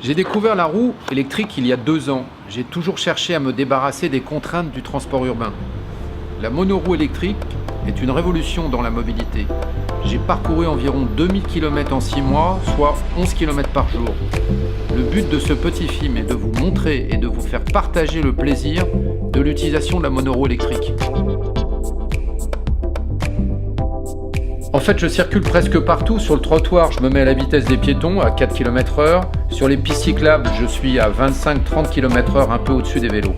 J'ai découvert la roue électrique il y a 2 ans. J'ai toujours cherché à me débarrasser des contraintes du transport urbain. La monoroue électrique est une révolution dans la mobilité. J'ai parcouru environ 2000 km en 6 mois, soit 11 km par jour. Le but de ce petit film est de vous montrer et de vous faire partager le plaisir de l'utilisation de la monoroue électrique. En fait, je circule presque partout. Sur le trottoir, je me mets à la vitesse des piétons, à 4 km/h. Sur les pistes cyclables, je suis à 25-30 km/h, un peu au-dessus des vélos.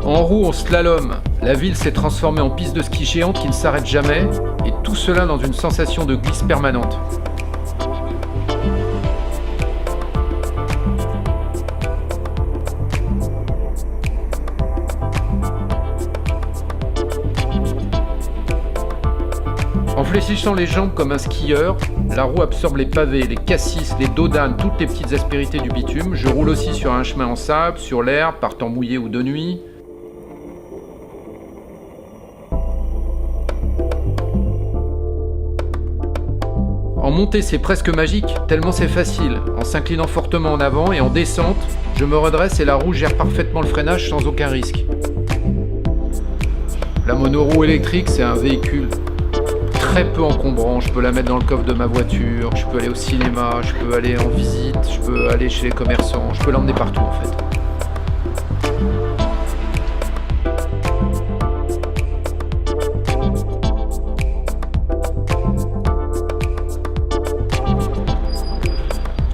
En roue, en slalom, la ville s'est transformée en piste de ski géante qui ne s'arrête jamais, et tout cela dans une sensation de glisse permanente. En fléchissant les jambes comme un skieur, la roue absorbe les pavés, les cassis, les dos d'âne, toutes les petites aspérités du bitume. Je roule aussi sur un chemin en sable, sur l'herbe, par temps mouillé ou de nuit. En montée, c'est presque magique, tellement c'est facile. En s'inclinant fortement en avant et en descente, je me redresse et la roue gère parfaitement le freinage sans aucun risque. La monoroue électrique, c'est un véhicule très peu encombrant. Je peux la mettre dans le coffre de ma voiture, je peux aller au cinéma, je peux aller en visite, je peux aller chez les commerçants, je peux l'emmener partout en fait.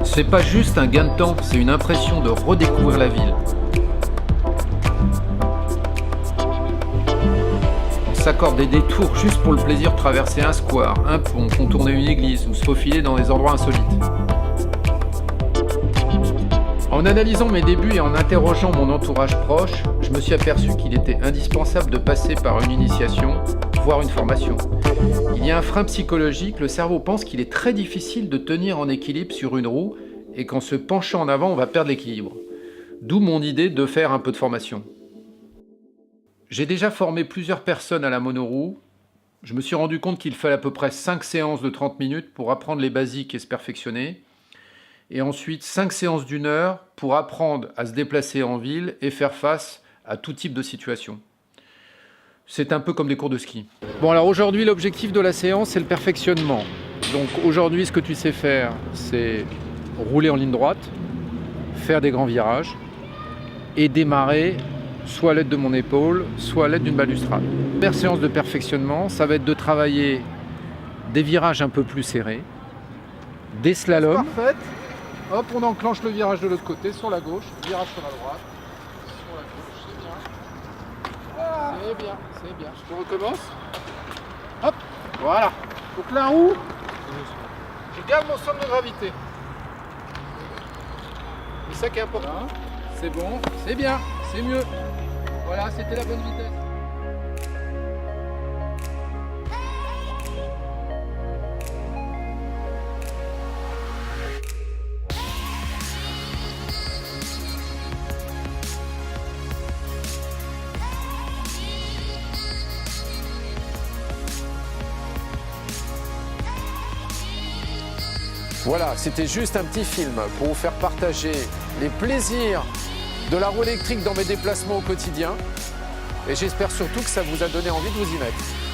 C'est pas juste un gain de temps, c'est une impression de redécouvrir la ville. On s'accorde des détours juste pour le plaisir de traverser un square, un pont, contourner une église ou se faufiler dans des endroits insolites. En analysant mes débuts et en interrogeant mon entourage proche, je me suis aperçu qu'il était indispensable de passer par une initiation, voire une formation. Il y a un frein psychologique, le cerveau pense qu'il est très difficile de tenir en équilibre sur une roue et qu'en se penchant en avant, on va perdre l'équilibre. D'où mon idée de faire un peu de formation. J'ai déjà formé plusieurs personnes à la monoroue. Je me suis rendu compte qu'il fallait à peu près 5 séances de 30 minutes pour apprendre les basiques et se perfectionner. Et ensuite 5 séances d'1 heure pour apprendre à se déplacer en ville et faire face à tout type de situation. C'est un peu comme des cours de ski. Bon, alors aujourd'hui, l'objectif de la séance, c'est le perfectionnement. Donc aujourd'hui, ce que tu sais faire, c'est rouler en ligne droite, faire des grands virages et démarrer soit à l'aide de mon épaule, soit à l'aide d'une balustrade. La première séance de perfectionnement, ça va être de travailler des virages un peu plus serrés, des slaloms. Parfait. Hop, on enclenche le virage de l'autre côté, sur la gauche, virage sur la droite, sur la gauche, c'est bien. Ah, c'est bien, c'est bien. Je recommence. Hop, voilà. Donc la roue, je garde mon centre de gravité. C'est ça qui est important. C'est bon, c'est bien, c'est mieux. Voilà, c'était la bonne vitesse. Voilà, c'était juste un petit film pour vous faire partager les plaisirs de la roue électrique dans mes déplacements au quotidien. Et j'espère surtout que ça vous a donné envie de vous y mettre.